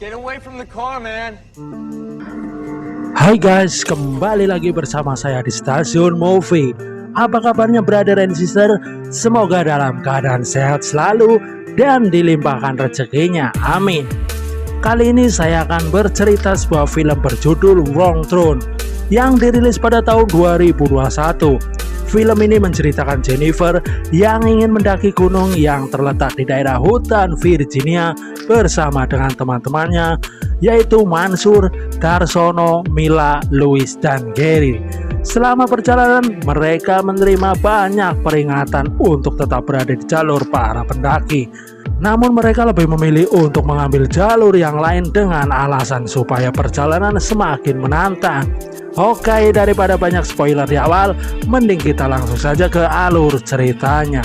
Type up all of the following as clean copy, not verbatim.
Get away from the car, man. Hai guys, kembali lagi bersama saya di Stasiun Movie. Apa kabarnya brother and sister? Semoga dalam keadaan sehat selalu dan dilimpahkan rezekinya, amin. Kali ini saya akan bercerita sebuah film berjudul Wrong Turn yang dirilis pada tahun 2021. Film ini menceritakan Jennifer yang ingin mendaki gunung yang terletak di daerah hutan Virginia bersama dengan teman-temannya, yaitu Mansur, Darsono, Mila, Louis, dan Gary. Selama perjalanan, mereka menerima banyak peringatan untuk tetap berada di jalur para pendaki. Namun mereka lebih memilih untuk mengambil jalur yang lain dengan alasan supaya perjalanan semakin menantang. Oke, daripada banyak spoiler di awal, mending kita langsung saja ke alur ceritanya.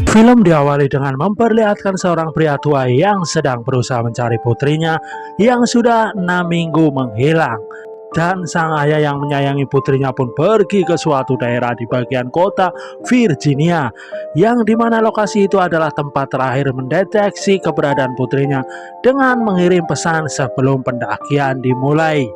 Film diawali dengan memperlihatkan seorang pria tua yang sedang berusaha mencari putrinya yang sudah 6 minggu menghilang. Dan sang ayah yang menyayangi putrinya pun pergi ke suatu daerah di bagian kota Virginia, yang dimana lokasi itu adalah tempat terakhir mendeteksi keberadaan putrinya dengan mengirim pesan sebelum pendakian dimulai.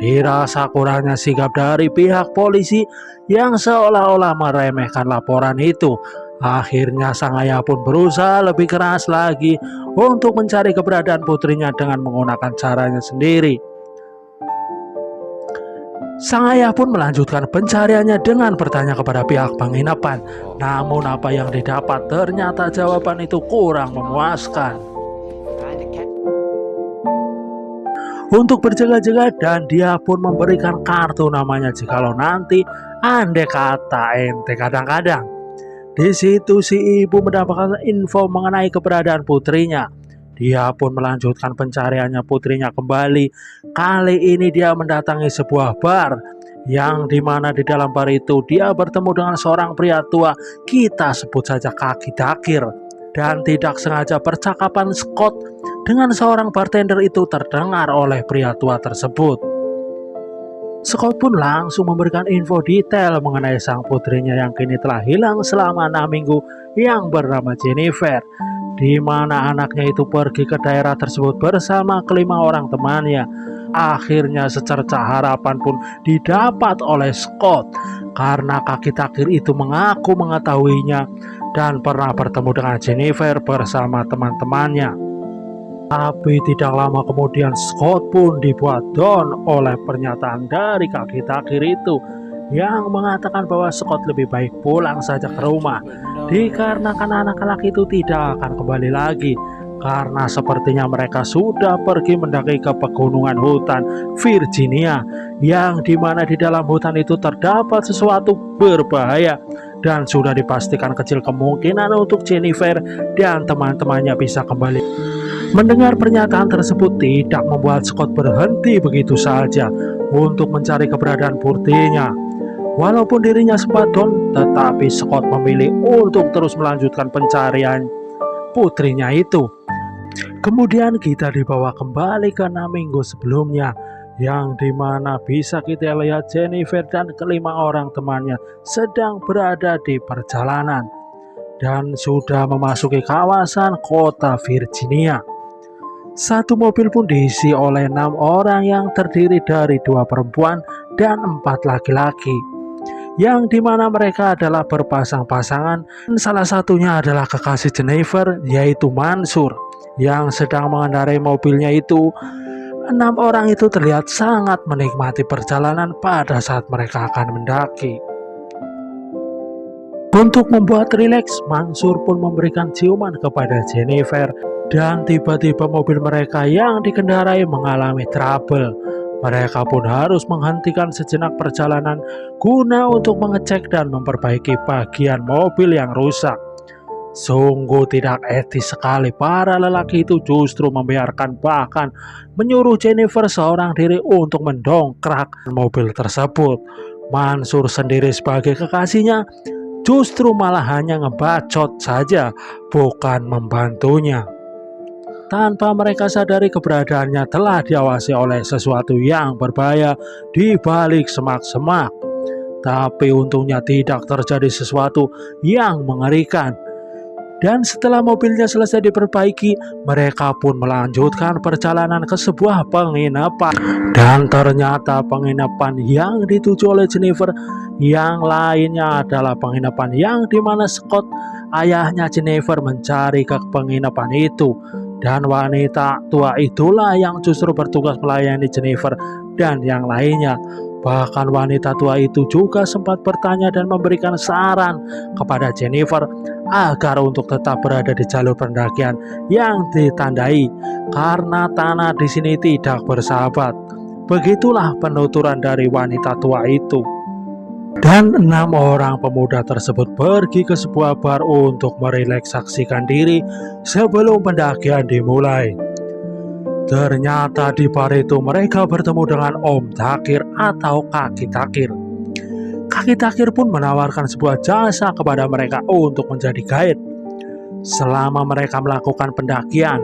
Dirasa kurangnya sikap dari pihak polisi yang seolah-olah meremehkan laporan itu, akhirnya sang ayah pun berusaha lebih keras lagi untuk mencari keberadaan putrinya dengan menggunakan caranya sendiri. Sang ayah pun melanjutkan pencariannya dengan bertanya kepada pihak penginapan. Namun apa yang didapat ternyata jawaban itu kurang memuaskan. Untuk berjaga-jaga, dan dia pun memberikan kartu namanya jikalau nanti andai kata ente kadang-kadang. Di situ si ibu mendapatkan info mengenai keberadaan putrinya. Dia pun melanjutkan pencariannya putrinya kembali. Kali ini dia mendatangi sebuah bar, yang dimana di dalam bar itu dia bertemu dengan seorang pria tua, kita sebut saja kaki dakir. Dan tidak sengaja percakapan Scott dengan seorang bartender itu terdengar oleh pria tua tersebut. Scott pun langsung memberikan info detail mengenai sang putrinya yang kini telah hilang selama 6 minggu yang bernama Jennifer, di mana anaknya itu pergi ke daerah tersebut bersama kelima orang temannya. Akhirnya secercah harapan pun didapat oleh Scott karena kaki takdir itu mengaku mengetahuinya dan pernah bertemu dengan Jennifer bersama teman-temannya. Tapi tidak lama kemudian Scott pun dibuat down oleh pernyataan dari kaki takdir itu yang mengatakan bahwa Scott lebih baik pulang saja ke rumah dikarenakan anak-anak itu tidak akan kembali lagi, karena sepertinya mereka sudah pergi mendaki ke pegunungan hutan Virginia, yang dimana di dalam hutan itu terdapat sesuatu berbahaya dan sudah dipastikan kecil kemungkinan untuk Jennifer dan teman-temannya bisa kembali. Mendengar pernyataan tersebut tidak membuat Scott berhenti begitu saja untuk mencari keberadaan putrinya. Walaupun dirinya sempat down, tetapi Scott memilih untuk terus melanjutkan pencarian putrinya itu. Kemudian kita dibawa kembali ke 6 minggu sebelumnya, yang dimana bisa kita lihat Jennifer dan kelima orang temannya sedang berada di perjalanan dan sudah memasuki kawasan kota Virginia. Satu mobil pun diisi oleh 6 orang yang terdiri dari 2 perempuan dan 4 laki-laki, yang dimana mereka adalah berpasang-pasangan. Salah satunya adalah kekasih Jennifer, yaitu Mansur, yang sedang mengendarai mobilnya itu. 6 orang itu terlihat sangat menikmati perjalanan pada saat mereka akan mendaki. Untuk membuat rileks, Mansur pun memberikan ciuman kepada Jennifer, dan tiba-tiba mobil mereka yang dikendarai mengalami trouble. Mereka pun harus menghentikan sejenak perjalanan guna untuk mengecek dan memperbaiki bagian mobil yang rusak. Sungguh tidak etis sekali, para lelaki itu justru membiarkan bahkan menyuruh Jennifer seorang diri untuk mendongkrak mobil tersebut. Mansur sendiri sebagai kekasihnya justru malah hanya ngebacot saja, bukan membantunya. Tanpa mereka sadari keberadaannya telah diawasi oleh sesuatu yang berbahaya di balik semak-semak. Tapi untungnya tidak terjadi sesuatu yang mengerikan. Dan setelah mobilnya selesai diperbaiki, mereka pun melanjutkan perjalanan ke sebuah penginapan. Dan ternyata penginapan yang dituju oleh Jennifer yang lainnya adalah penginapan yang dimana Scott, ayahnya Jennifer, mencari ke penginapan itu. Dan wanita tua itulah yang justru bertugas melayani Jennifer dan yang lainnya. Bahkan wanita tua itu juga sempat bertanya dan memberikan saran kepada Jennifer agar untuk tetap berada di jalur pendakian yang ditandai karena tanah di sini tidak bersahabat. Begitulah penuturan dari wanita tua itu. Dan 6 orang pemuda tersebut pergi ke sebuah bar untuk merelaksasikan diri sebelum pendakian dimulai. Ternyata di bar itu mereka bertemu dengan Om Takir atau Kaki Takir. Kaki Takir pun menawarkan sebuah jasa kepada mereka untuk menjadi guide selama mereka melakukan pendakian.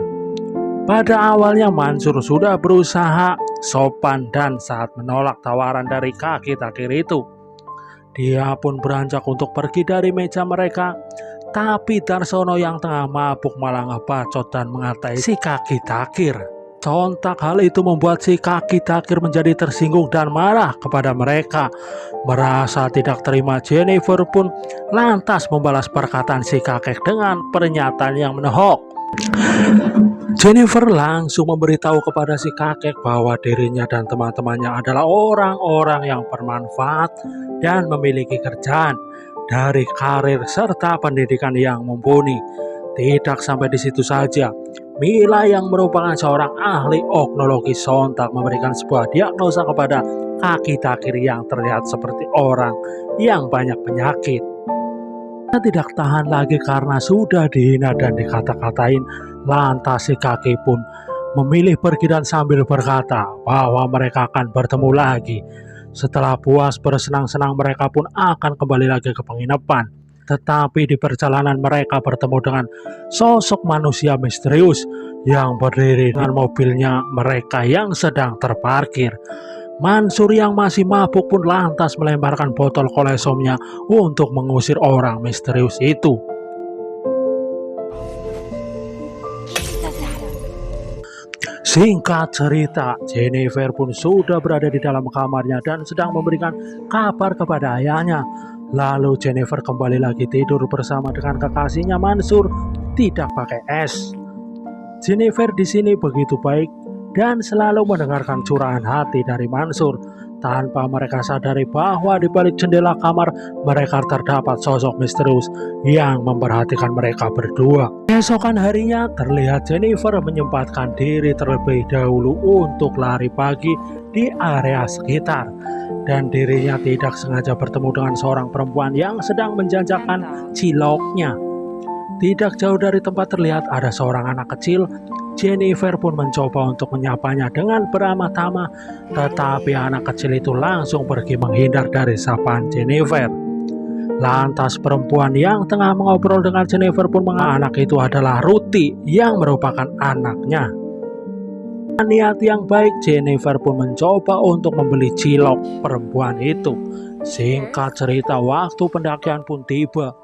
Pada awalnya Mansur sudah berusaha sopan dan saat menolak tawaran dari Kaki Takir itu. Dia pun beranjak untuk pergi dari meja mereka, tapi Darsono yang tengah mabuk malah ngebacot dan mengatai si Kaki Takir. Sontak hal itu membuat si Kaki Takir menjadi tersinggung dan marah kepada mereka. Merasa tidak terima, Jennifer pun lantas membalas perkataan si kakek dengan pernyataan yang menohok. Jennifer langsung memberitahu kepada si kakek bahwa dirinya dan teman-temannya adalah orang-orang yang bermanfaat dan memiliki kerjaan dari karir serta pendidikan yang mumpuni. Tidak sampai di situ saja, Mila yang merupakan seorang ahli oknologi sontak memberikan sebuah diagnosa kepada Kaki Takir yang terlihat seperti orang yang banyak penyakit. Dia tidak tahan lagi karena sudah dihina dan dikata-katain. Lantas si Kaki pun memilih pergi dan sambil berkata bahwa mereka akan bertemu lagi. Setelah puas bersenang-senang, mereka pun akan kembali lagi ke penginapan. Tetapi di perjalanan mereka bertemu dengan sosok manusia misterius yang berdiri dengan mobilnya mereka yang sedang terparkir. Mansur yang masih mabuk pun lantas melemparkan botol kolesomnya untuk mengusir orang misterius itu. Singkat cerita, Jennifer pun sudah berada di dalam kamarnya dan sedang memberikan kabar kepada ayahnya. Lalu Jennifer kembali lagi tidur bersama dengan kekasihnya Mansur, tidak pakai es. Jennifer di sini begitu baik dan selalu mendengarkan curahan hati dari Mansur. Tanpa mereka sadari bahwa di balik jendela kamar mereka terdapat sosok misterius yang memperhatikan mereka berdua. Esokan harinya terlihat Jennifer menyempatkan diri terlebih dahulu untuk lari pagi di area sekitar. Dan dirinya tidak sengaja bertemu dengan seorang perempuan yang sedang menjajakan ciloknya. Tidak jauh dari tempat terlihat ada seorang anak kecil. Jennifer pun mencoba untuk menyapanya dengan beramah-tamah, tetapi anak kecil itu langsung pergi menghindar dari sapaan Jennifer. Lantas perempuan yang tengah mengobrol dengan Jennifer pun mengaku anak itu adalah Ruti yang merupakan anaknya. Dengan niat yang baik, Jennifer pun mencoba untuk membeli cilok perempuan itu. Singkat cerita, waktu pendakian pun tiba.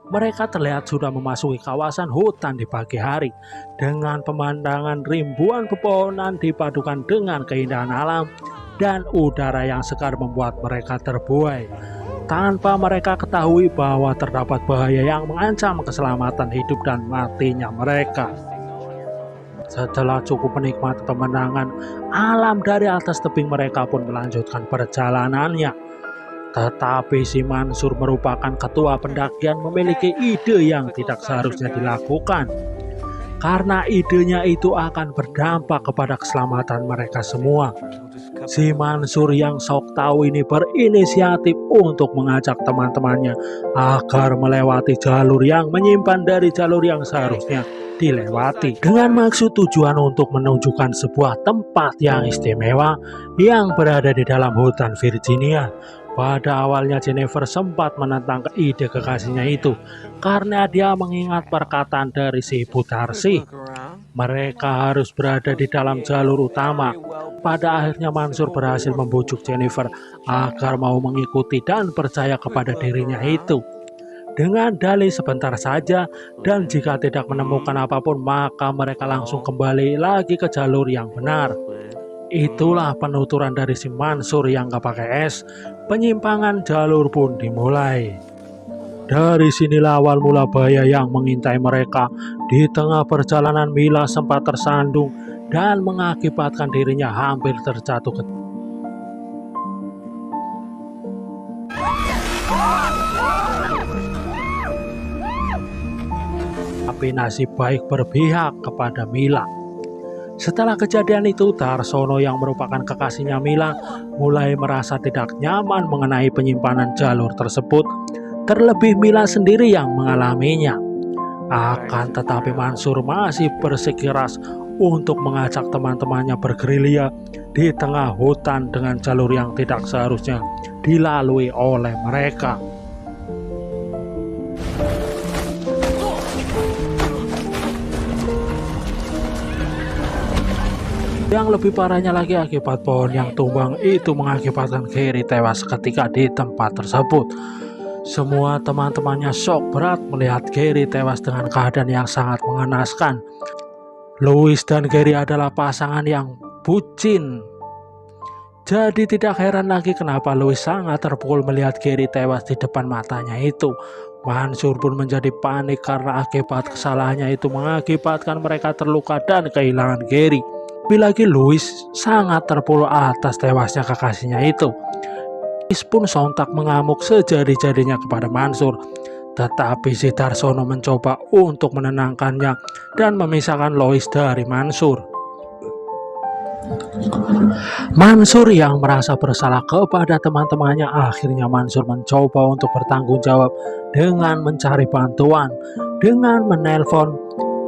Mereka terlihat sudah memasuki kawasan hutan di pagi hari. Dengan pemandangan ribuan pepohonan dipadukan dengan keindahan alam dan udara yang segar membuat mereka terbuai. Tanpa mereka ketahui bahwa terdapat bahaya yang mengancam keselamatan hidup dan matinya mereka. Setelah cukup menikmati pemandangan alam dari atas tebing, mereka pun melanjutkan perjalanannya. Tetapi si Mansur merupakan ketua pendakian memiliki ide yang tidak seharusnya dilakukan. Karena idenya itu akan berdampak kepada keselamatan mereka semua. Si Mansur yang sok tahu ini berinisiatif untuk mengajak teman-temannya agar melewati jalur yang menyimpan dari jalur yang seharusnya dilewati, dengan maksud tujuan untuk menunjukkan sebuah tempat yang istimewa yang berada di dalam hutan Virginia. Pada awalnya Jennifer sempat menentang ide kekasihnya itu karena dia mengingat perkataan dari si Ibu Darcy. Mereka harus berada di dalam jalur utama. Pada akhirnya Mansur berhasil membujuk Jennifer agar mau mengikuti dan percaya kepada dirinya itu. dengan dalih sebentar saja, dan jika tidak menemukan apapun maka mereka langsung kembali lagi ke jalur yang benar. Itulah penuturan dari si Mansur yang gak pakai es. Penyimpangan jalur pun dimulai. Dari sinilah awal mula bahaya yang mengintai mereka. Di tengah perjalanan Mila sempat tersandung dan mengakibatkan dirinya hampir terjatuh ke. Tapi nasib baik berpihak kepada Mila. Setelah kejadian itu, Darsono yang merupakan kekasihnya Mila mulai merasa tidak nyaman mengenai penyimpanan jalur tersebut. Terlebih Mila sendiri yang mengalaminya. Akan tetapi Mansur masih bersikeras untuk mengajak teman-temannya bergerilya di tengah hutan dengan jalur yang tidak seharusnya dilalui oleh mereka. Yang lebih parahnya lagi, akibat pohon yang tumbang itu mengakibatkan Gary tewas ketika di tempat tersebut. Semua teman-temannya shock berat melihat Gary tewas dengan keadaan yang sangat mengenaskan. Louis dan Gary adalah pasangan yang bucin. Jadi tidak heran lagi kenapa Louis sangat terpukul melihat Gary tewas di depan matanya itu. Mansur pun menjadi panik karena akibat kesalahannya itu mengakibatkan mereka terluka dan kehilangan Gary. Lebih lagi Louis sangat terpukul atas tewasnya kekasihnya itu. Louis pun sontak mengamuk sejadi-jadinya kepada Mansur. Tetapi si Darsono mencoba untuk menenangkannya dan memisahkan Louis dari Mansur. Mansur yang merasa bersalah kepada teman-temannya, akhirnya Mansur mencoba untuk bertanggung jawab dengan mencari bantuan dengan menelpon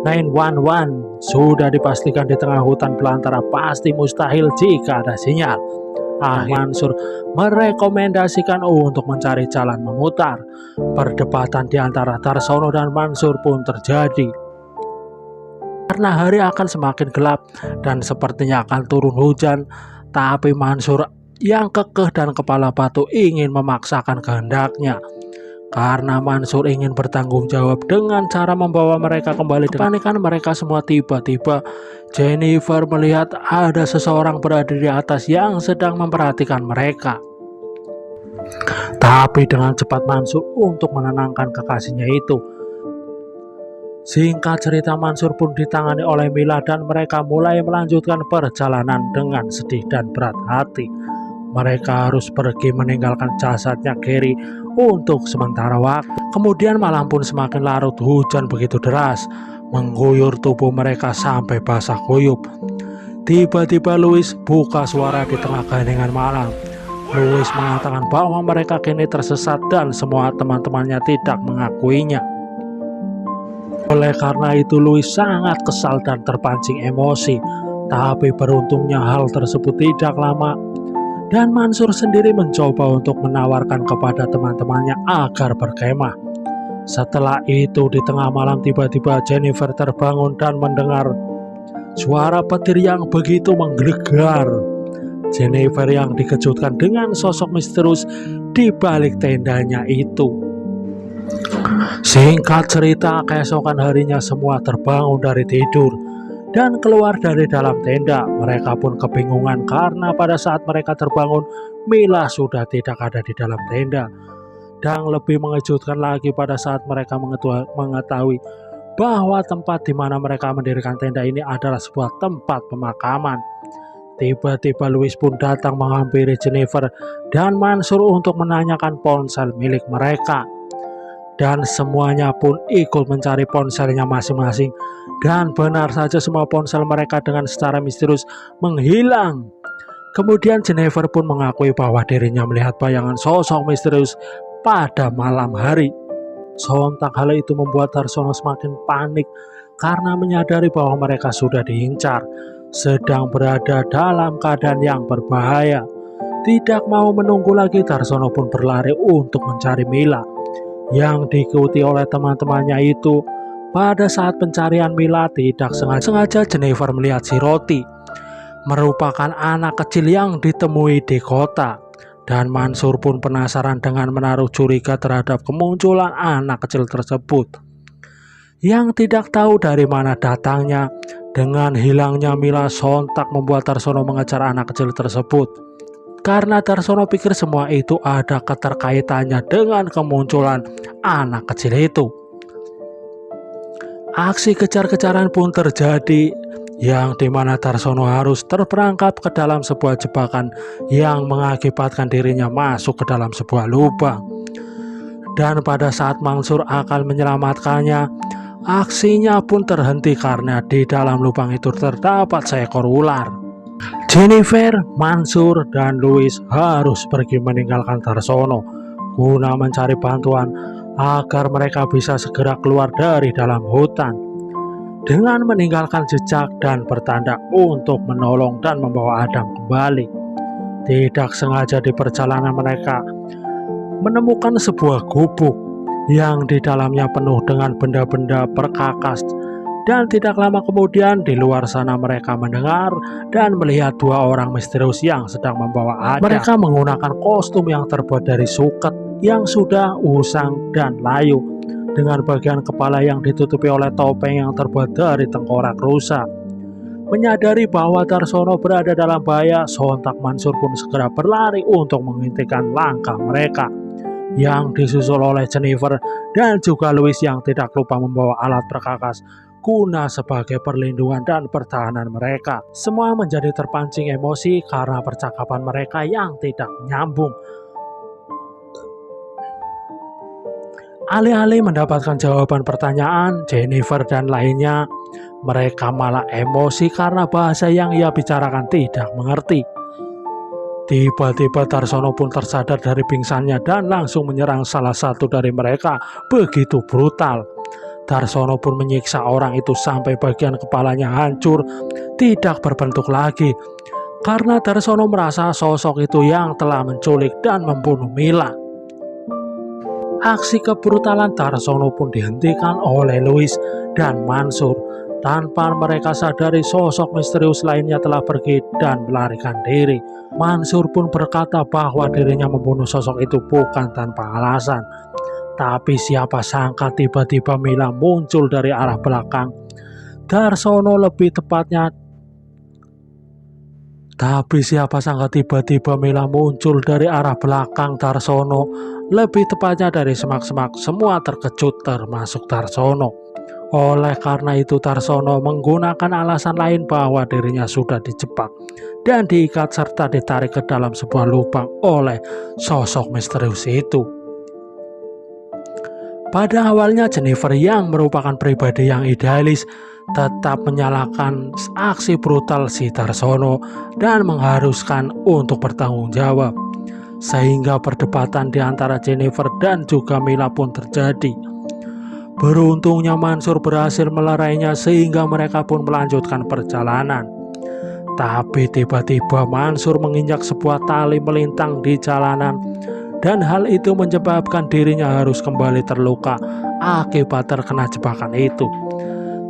911. Sudah dipastikan di tengah hutan belantara pasti mustahil jika ada sinyal. Mansur merekomendasikan untuk mencari jalan memutar. Perdebatan di antara Darsono dan Mansur pun terjadi. Karena hari akan semakin gelap dan sepertinya akan turun hujan, tapi Mansur yang kekeh dan kepala batu ingin memaksakan kehendaknya. Karena Mansur ingin bertanggung jawab dengan cara membawa mereka kembali. Kepanikan mereka semua, tiba-tiba Jennifer melihat ada seseorang berada di atas yang sedang memperhatikan mereka. Tapi dengan cepat Mansur untuk menenangkan kekasihnya itu. Singkat cerita, Mansur pun ditangani oleh Mila dan mereka mulai melanjutkan perjalanan dengan sedih dan berat hati. Mereka harus pergi meninggalkan jasadnya Gary untuk sementara waktu. Kemudian malam pun semakin larut, hujan begitu deras mengguyur tubuh mereka sampai basah kuyup. Tiba-tiba Louis buka suara di tengah keheningan malam. Louis mengatakan bahwa mereka kini tersesat dan semua teman-temannya tidak mengakuinya. Oleh karena itu Louis sangat kesal dan terpancing emosi. Tapi beruntungnya hal tersebut tidak lama. Dan Mansur sendiri mencoba untuk menawarkan kepada teman-temannya agar berkemah. Setelah itu di tengah malam tiba-tiba Jennifer terbangun dan mendengar suara petir yang begitu menggelegar. Jennifer yang dikejutkan dengan sosok misterius di balik tendanya itu. Singkat cerita, keesokan harinya semua terbangun dari tidur dan keluar dari dalam tenda. Mereka pun kebingungan karena pada saat mereka terbangun, Mila sudah tidak ada di dalam tenda. Dan lebih mengejutkan lagi pada saat mereka mengetahui bahwa tempat di mana mereka mendirikan tenda ini adalah sebuah tempat pemakaman. Tiba-tiba Louis pun datang menghampiri Jennifer dan Mansur untuk menanyakan ponsel milik mereka. Dan semuanya pun ikut mencari ponselnya masing-masing. Dan benar saja semua ponsel mereka dengan secara misterius menghilang. Kemudian Jennifer pun mengakui bahwa dirinya melihat bayangan sosok misterius pada malam hari. Sontak hal itu membuat Darsono semakin panik karena menyadari bahwa mereka sudah diincar, sedang berada dalam keadaan yang berbahaya. Tidak mau menunggu lagi, Darsono pun berlari untuk mencari Mila yang diikuti oleh teman-temannya itu. Pada saat pencarian Mila, tidak sengaja Jennifer melihat si Roti, merupakan anak kecil yang ditemui di kota. Dan Mansur pun penasaran dengan menaruh curiga terhadap kemunculan anak kecil tersebut. Yang tidak tahu dari mana datangnya, dengan hilangnya Mila sontak membuat Darsono mengejar anak kecil tersebut. Karena Darsono pikir semua itu ada keterkaitannya dengan kemunculan anak kecil itu. Aksi kejar-kejaran pun terjadi, yang dimana Darsono harus terperangkap ke dalam sebuah jebakan yang mengakibatkan dirinya masuk ke dalam sebuah lubang. Dan pada saat Mansur akan menyelamatkannya, aksinya pun terhenti karena di dalam lubang itu terdapat seekor ular. Jennifer, Mansur, dan Louis harus pergi meninggalkan Darsono guna mencari bantuan agar mereka bisa segera keluar dari dalam hutan. Dengan meninggalkan jejak dan bertanda untuk menolong dan membawa Adam kembali. Tidak sengaja di perjalanan mereka menemukan sebuah gubuk yang di dalamnya penuh dengan benda-benda perkakas. Dan tidak lama kemudian di luar sana mereka mendengar dan melihat dua orang misterius yang sedang membawa Adam. Mereka menggunakan kostum yang terbuat dari suket yang sudah usang dan layu, dengan bagian kepala yang ditutupi oleh topeng yang terbuat dari tengkorak rusa. Menyadari bahwa Darsono berada dalam bahaya, sontak Mansur pun segera berlari untuk menghentikan langkah mereka, yang disusul oleh Jennifer dan juga Louis yang tidak lupa membawa alat perkakas guna sebagai perlindungan dan pertahanan mereka. Semua menjadi terpancing emosi karena percakapan mereka yang tidak nyambung. Alih-alih mendapatkan jawaban pertanyaan Jennifer dan lainnya, mereka malah emosi karena bahasa yang ia bicarakan tidak mengerti. Tiba-tiba Darsono pun tersadar dari pingsannya dan langsung menyerang salah satu dari mereka begitu brutal. Darsono pun menyiksa orang itu sampai bagian kepalanya hancur, tidak berbentuk lagi. Karena Darsono merasa sosok itu yang telah menculik dan membunuh Mila. Aksi kebrutalan Darsono pun dihentikan oleh Louis dan Mansur. Tanpa mereka sadari, sosok misterius lainnya telah pergi dan melarikan diri. Mansur pun berkata bahwa dirinya membunuh sosok itu bukan tanpa alasan. Tapi siapa sangka tiba-tiba Mila muncul dari arah belakang Darsono, lebih tepatnya. Tapi siapa sangka tiba-tiba Mila muncul dari arah belakang Darsono, lebih tepatnya dari semak-semak. Semua terkejut termasuk Darsono. Oleh karena itu Darsono menggunakan alasan lain bahwa dirinya sudah dijebak dan diikat serta ditarik ke dalam sebuah lubang oleh sosok misterius itu. Pada awalnya Jennifer yang merupakan pribadi yang idealis tetap menyalahkan aksi brutal si Darsono dan mengharuskan untuk bertanggung jawab. Sehingga perdebatan di antara Jennifer dan juga Mila pun terjadi. Beruntungnya Mansur berhasil melerainya sehingga mereka pun melanjutkan perjalanan. Tapi tiba-tiba Mansur menginjak sebuah tali melintang di jalanan, dan hal itu menyebabkan dirinya harus kembali terluka akibat terkena jebakan itu.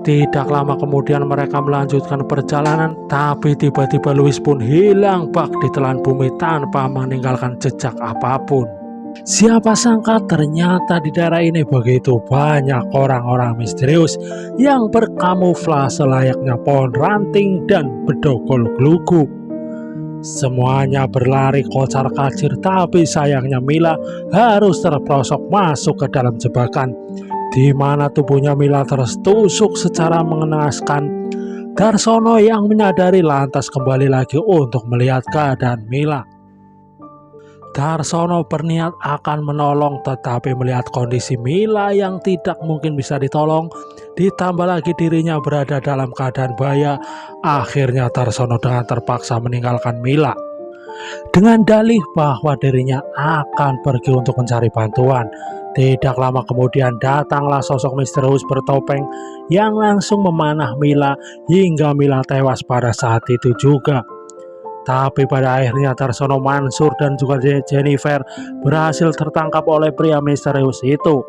Tidak lama kemudian mereka melanjutkan perjalanan, tapi tiba-tiba Louis pun hilang bak ditelan bumi tanpa meninggalkan jejak apapun. Siapa sangka ternyata di daerah ini begitu banyak orang-orang misterius yang berkamuflase layaknya pohon ranting dan bedogol gelugu. Semuanya berlari kocar-kacir, tapi sayangnya Mila harus terperosok masuk ke dalam jebakan, di mana tubuhnya Mila tertusuk secara mengenaskan. Darsono yang menyadari lantas kembali lagi untuk melihat keadaan Mila. Darsono berniat akan menolong, tetapi melihat kondisi Mila yang tidak mungkin bisa ditolong, ditambah lagi dirinya berada dalam keadaan bahaya, akhirnya Darsono dengan terpaksa meninggalkan Mila dengan dalih bahwa dirinya akan pergi untuk mencari bantuan. Tidak lama kemudian datanglah sosok misterius bertopeng yang langsung memanah Mila hingga Mila tewas pada saat itu juga. Tapi pada akhirnya Darsono, Mansur, dan juga Jennifer berhasil tertangkap oleh pria misterius itu.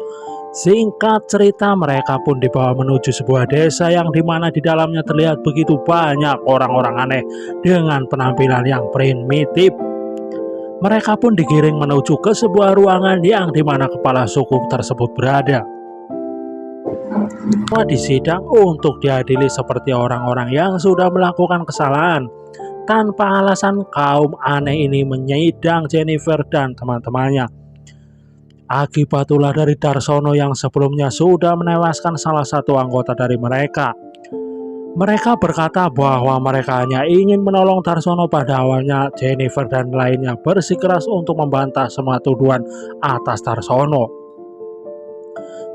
Singkat cerita, mereka pun dibawa menuju sebuah desa yang dimana di dalamnya terlihat begitu banyak orang-orang aneh dengan penampilan yang primitif. Mereka pun digiring menuju ke sebuah ruangan yang dimana kepala suku tersebut berada. Semua disidang untuk diadili seperti orang-orang yang sudah melakukan kesalahan. Tanpa alasan, kaum aneh ini menyidang Jennifer dan teman-temannya. Akibat ulah dari Darsono yang sebelumnya sudah menewaskan salah satu anggota dari mereka. Mereka berkata bahwa mereka hanya ingin menolong Darsono. Pada awalnya Jennifer dan lainnya bersikeras untuk membantah semua tuduhan atas Darsono.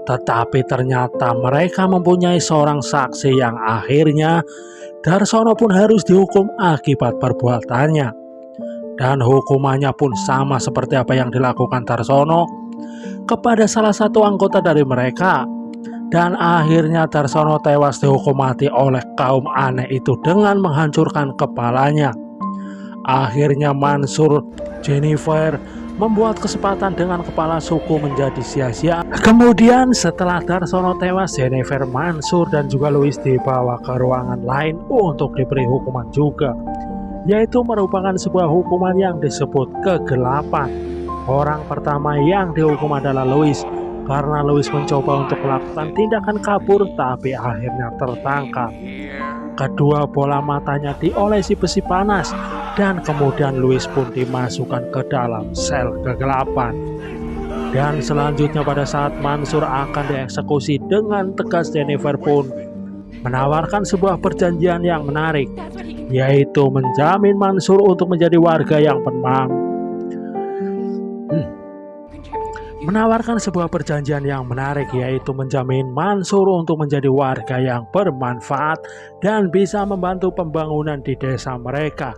Tetapi ternyata mereka mempunyai seorang saksi yang akhirnya Darsono pun harus dihukum akibat perbuatannya. Dan hukumannya pun sama seperti apa yang dilakukan Darsono kepada salah satu anggota dari mereka. Dan akhirnya Darsono tewas dihukum mati oleh kaum aneh itu dengan menghancurkan kepalanya. Akhirnya Mansur, Jennifer membuat kesempatan dengan kepala suku menjadi sia-sia. Kemudian setelah Darsono tewas, Jennifer, Mansur dan juga Louis dibawa ke ruangan lain untuk diberi hukuman juga, yaitu merupakan sebuah hukuman yang disebut kegelapan. Orang pertama yang dihukum adalah Louis, karena Louis mencoba untuk melakukan tindakan kabur tapi akhirnya tertangkap. Kedua bola matanya diolesi besi panas dan kemudian Louis pun dimasukkan ke dalam sel kegelapan. Dan selanjutnya pada saat Mansur akan dieksekusi dengan tegas, Jennifer pun menawarkan sebuah perjanjian yang menarik, yaitu menjamin Mansur untuk menjadi warga yang bermanfaat dan bisa membantu pembangunan di desa mereka.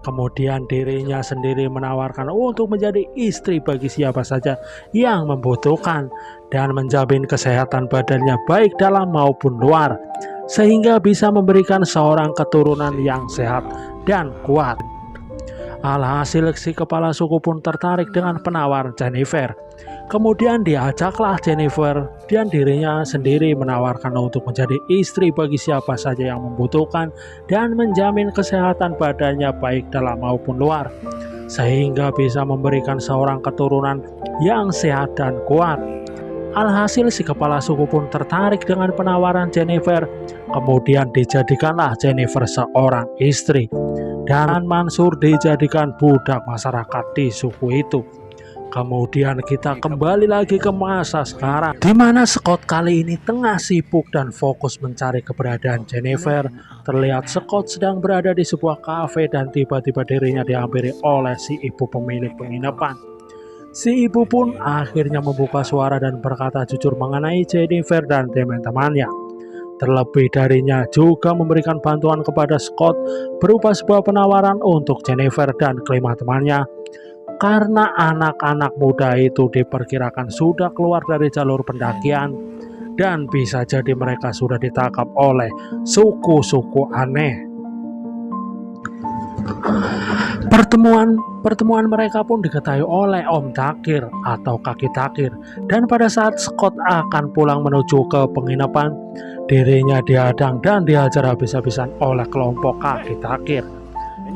Kemudian dirinya sendiri menawarkan untuk menjadi istri bagi siapa saja yang membutuhkan dan menjamin kesehatan badannya baik dalam maupun luar, sehingga bisa memberikan seorang keturunan yang sehat dan kuat. Alhasil si kepala suku pun tertarik dengan penawaran Jennifer. Kemudian diajaklah Jennifer dan dirinya sendiri menawarkan untuk menjadi istri bagi siapa saja yang membutuhkan dan menjamin kesehatan badannya baik dalam maupun luar, sehingga bisa memberikan seorang keturunan yang sehat dan kuat. Alhasil si kepala suku pun tertarik dengan penawaran Jennifer. Kemudian dijadikanlah Jennifer seorang istri dan Mansur dijadikan budak masyarakat di suku itu. Kemudian kita kembali lagi ke masa sekarang, di mana Scott kali ini tengah sibuk dan fokus mencari keberadaan Jennifer. Terlihat Scott sedang berada di sebuah kafe dan tiba-tiba dirinya dihampiri oleh si ibu pemilik penginapan. Si ibu pun akhirnya membuka suara dan berkata jujur mengenai Jennifer dan teman-temannya. Terlebih darinya juga memberikan bantuan kepada Scott berupa sebuah penawaran untuk Jennifer dan kelima temannya, karena anak-anak muda itu diperkirakan sudah keluar dari jalur pendakian dan bisa jadi mereka sudah ditangkap oleh suku-suku aneh. Pertemuan mereka pun diketahui oleh Om Takir atau Kaki Takir, dan pada saat Scott akan pulang menuju ke penginapan, dirinya dihadang dan dihajar habis-habisan oleh kelompok Kaki Takir.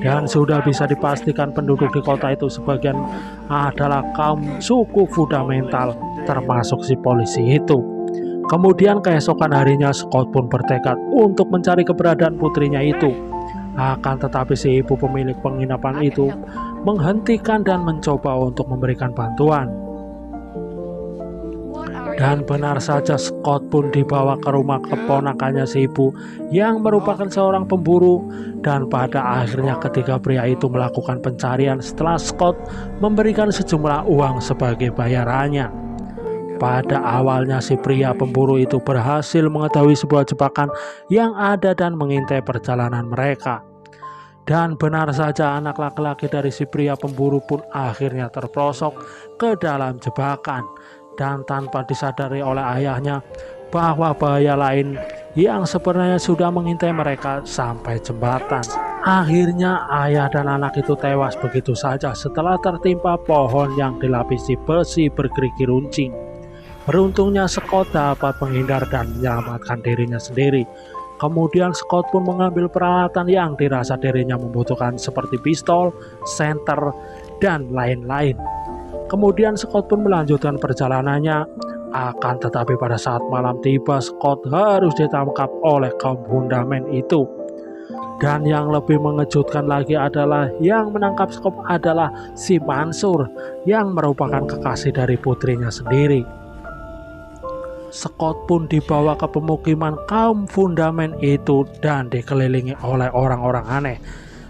Dan sudah bisa dipastikan penduduk di kota itu sebagian adalah kaum suku fundamental, termasuk si polisi itu. Kemudian keesokan harinya Scott pun bertekad untuk mencari keberadaan putrinya itu. Akan tetapi si ibu pemilik penginapan itu menghentikan dan mencoba untuk memberikan bantuan. Dan benar saja Scott pun dibawa ke rumah keponakannya si ibu yang merupakan seorang pemburu, dan pada akhirnya ketiga pria itu melakukan pencarian setelah Scott memberikan sejumlah uang sebagai bayarannya. Pada awalnya si pria pemburu itu berhasil mengetahui sebuah jebakan yang ada dan mengintai perjalanan mereka. Dan benar saja anak laki-laki dari si pria pemburu pun akhirnya terperosok ke dalam jebakan, dan tanpa disadari oleh ayahnya bahwa bahaya lain yang sebenarnya sudah mengintai mereka sampai jembatan. Akhirnya ayah dan anak itu tewas begitu saja setelah tertimpa pohon yang dilapisi besi bergerigi runcing. Beruntungnya Scott dapat menghindar dan menyelamatkan dirinya sendiri. Kemudian Scott pun mengambil peralatan yang dirasa dirinya membutuhkan seperti pistol, senter, dan lain-lain. Kemudian Scott pun melanjutkan perjalanannya. Akan tetapi pada saat malam tiba, Scott harus ditangkap oleh kaum Fundament itu. Dan yang lebih mengejutkan lagi adalah yang menangkap Scott adalah si Mansur yang merupakan kekasih dari putrinya sendiri. Scott pun dibawa ke pemukiman kaum Fundament itu dan dikelilingi oleh orang-orang aneh.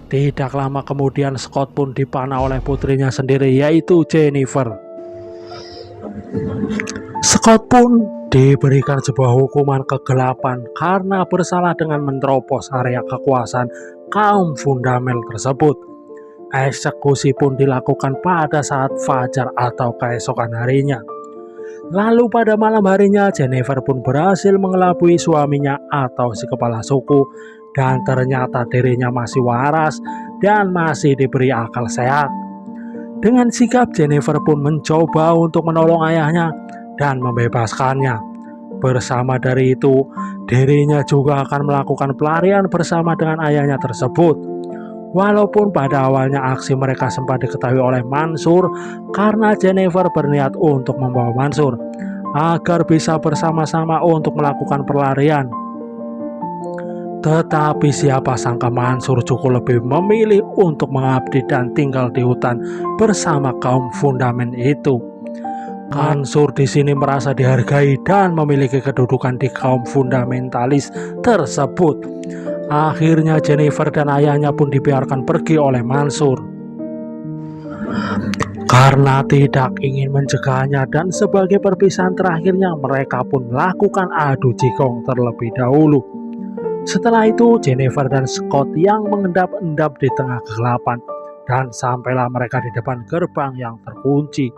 Tidak lama kemudian Scott pun dipanah oleh putrinya sendiri, yaitu Jennifer. Scott pun diberikan sebuah hukuman kegelapan karena bersalah dengan menerobos area kekuasaan kaum Fundament tersebut. Eksekusi pun dilakukan pada saat fajar atau keesokan harinya. Lalu pada malam harinya Jennifer pun berhasil mengelabui suaminya atau si kepala suku, dan ternyata dirinya masih waras dan masih diberi akal sehat. Dengan sigap Jennifer pun mencoba untuk menolong ayahnya dan membebaskannya. Bersama dari itu, dirinya juga akan melakukan pelarian bersama dengan ayahnya tersebut. Walaupun pada awalnya aksi mereka sempat diketahui oleh Mansur karena Jennifer berniat untuk membawa Mansur agar bisa bersama-sama untuk melakukan pelarian. Tetapi siapa sangka Mansur cukup lebih memilih untuk mengabdi dan tinggal di hutan bersama kaum Fundament itu. Mansur di sini merasa dihargai dan memiliki kedudukan di kaum fundamentalis tersebut. Akhirnya Jennifer dan ayahnya pun dibiarkan pergi oleh Mansur karena tidak ingin mencegahnya, dan sebagai perpisahan terakhirnya mereka pun melakukan adu jigong terlebih dahulu. Setelah itu Jennifer dan Scott yang mengendap-endap di tengah kegelapan, dan sampailah mereka di depan gerbang yang terkunci.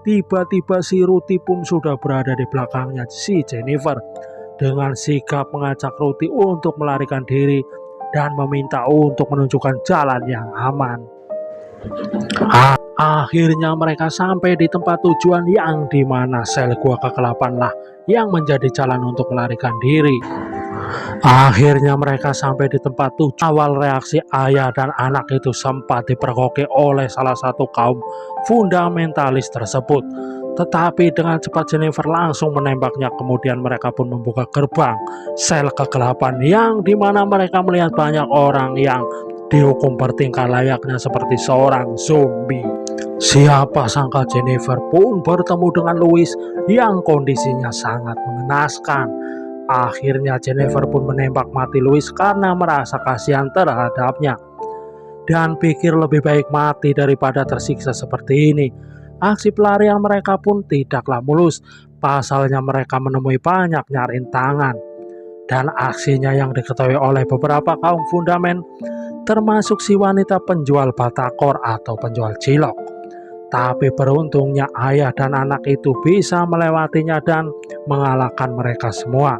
Tiba-tiba si Ruti pun sudah berada di belakangnya si Jennifer. Dengan sigap mengajak Ruti untuk melarikan diri dan meminta untuk menunjukkan jalan yang aman. Akhirnya mereka sampai di tempat tujuan yang dimana sel gua kegelapan lah yang menjadi jalan untuk melarikan diri. Akhirnya mereka sampai di tempat tujuan. Awal reaksi ayah dan anak itu sempat dipergoki oleh salah satu kaum fundamentalis tersebut. Tetapi dengan cepat Jennifer langsung menembaknya. Kemudian mereka pun membuka gerbang sel kegelapan yang dimana mereka melihat banyak orang yang dihukum bertingkah layaknya seperti seorang zombie. Siapa sangka Jennifer pun bertemu dengan Louis yang kondisinya sangat mengenaskan. Akhirnya Jennifer pun menembak mati Louis karena merasa kasihan terhadapnya dan pikir lebih baik mati daripada tersiksa seperti ini. Aksi pelarian mereka pun tidaklah mulus. Pasalnya mereka menemui banyak nyarintangan, dan aksinya yang diketahui oleh beberapa kaum Fundament, termasuk si wanita penjual batakor atau penjual cilok. Tapi beruntungnya ayah dan anak itu bisa melewatinya dan mengalahkan mereka semua.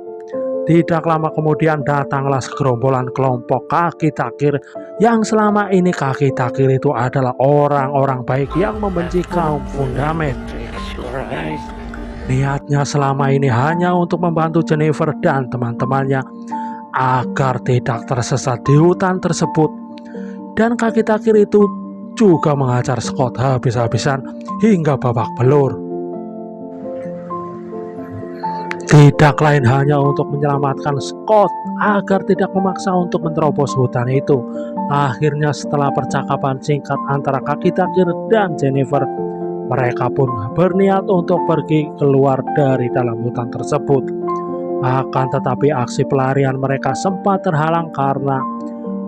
Tidak lama kemudian datanglah segerombolan kelompok kaki takir, yang selama ini kaki takir itu adalah orang-orang baik yang membenci kaum Fundament. Niatnya selama ini hanya untuk membantu Jennifer dan teman-temannya agar tidak tersesat di hutan tersebut. Dan kaki takir itu juga mengajar Scott habis-habisan hingga babak belur. Tidak lain hanya untuk menyelamatkan Scott agar tidak memaksa untuk menerobos hutan itu. Akhirnya setelah percakapan singkat antara kaki takir dan Jennifer, mereka pun berniat untuk pergi keluar dari dalam hutan tersebut. Akan tetapi aksi pelarian mereka sempat terhalang karena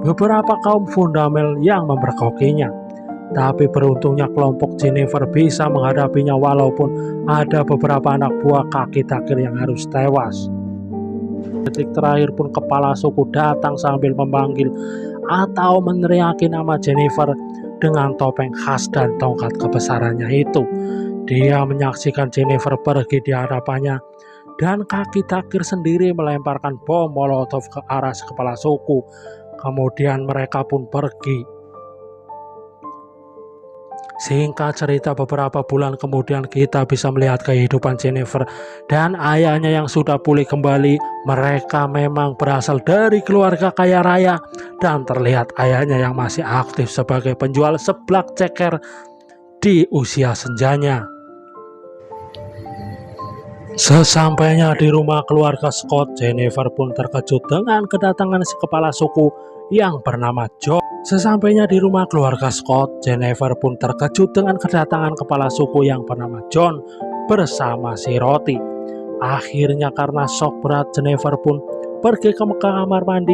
beberapa kaum Fundament yang mempergokinya. Tapi beruntungnya kelompok Jennifer bisa menghadapinya walaupun ada beberapa anak buah kaki takir yang harus tewas. Detik terakhir pun kepala suku datang sambil memanggil atau meneriaki nama Jennifer dengan topeng khas dan tongkat kebesarannya itu. Dia menyaksikan Jennifer pergi di hadapannya, dan kaki takir sendiri melemparkan bom molotov ke arah kepala suku. Kemudian mereka pun pergi. Singkat cerita, beberapa bulan kemudian kita bisa melihat kehidupan Jennifer dan ayahnya yang sudah pulih kembali. Mereka memang berasal dari keluarga kaya raya dan terlihat ayahnya yang masih aktif sebagai penjual seblak ceker di usia senjanya. Sesampainya di rumah keluarga Scott, Jennifer pun terkejut dengan kedatangan si kepala suku yang bernama John. Sesampainya di rumah keluarga Scott, Jennifer pun terkejut dengan kedatangan kepala suku yang bernama John bersama si Roti. Akhirnya karena shock berat, Jennifer pun pergi ke kamar mandi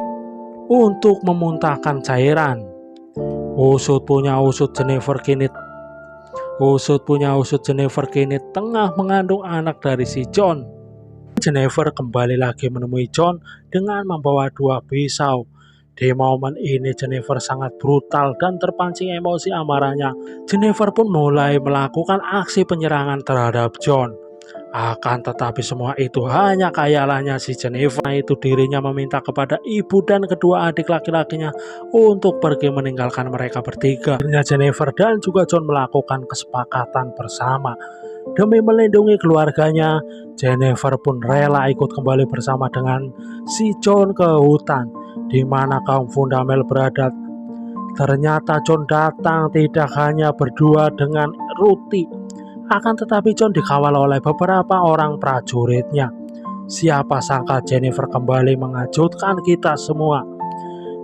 untuk memuntahkan cairan. Usut punya usut Jennifer kini tengah mengandung anak dari si John. Jennifer kembali lagi menemui John dengan membawa 2 pisau. Di momen ini Jennifer sangat brutal dan terpancing emosi amarahnya. Jennifer pun mulai melakukan aksi penyerangan terhadap John. Akan tetapi semua itu hanya khayalannya si Jennifer. Itu dirinya meminta kepada ibu dan kedua adik laki-lakinya untuk pergi meninggalkan mereka bertiga. Akhirnya Jennifer dan juga John melakukan kesepakatan bersama. Demi melindungi keluarganya, Jennifer pun rela ikut kembali bersama dengan si John ke hutan di mana kaum Fundamel berada. Ternyata John datang tidak hanya berdua dengan Ruti, akan tetapi John dikawal oleh beberapa orang prajuritnya. Siapa sangka Jennifer kembali mengejutkan kita semua.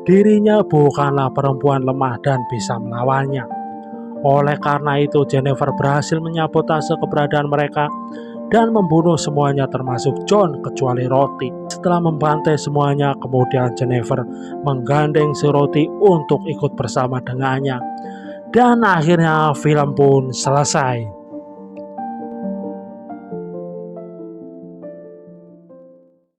Dirinya bukanlah perempuan lemah dan bisa melawannya. Oleh karena itu Jennifer berhasil menyabotase keberadaan mereka dan membunuh semuanya termasuk John kecuali Roti. Setelah membantai semuanya, kemudian Jennifer menggandeng si Roti untuk ikut bersama dengannya. Dan akhirnya film pun selesai.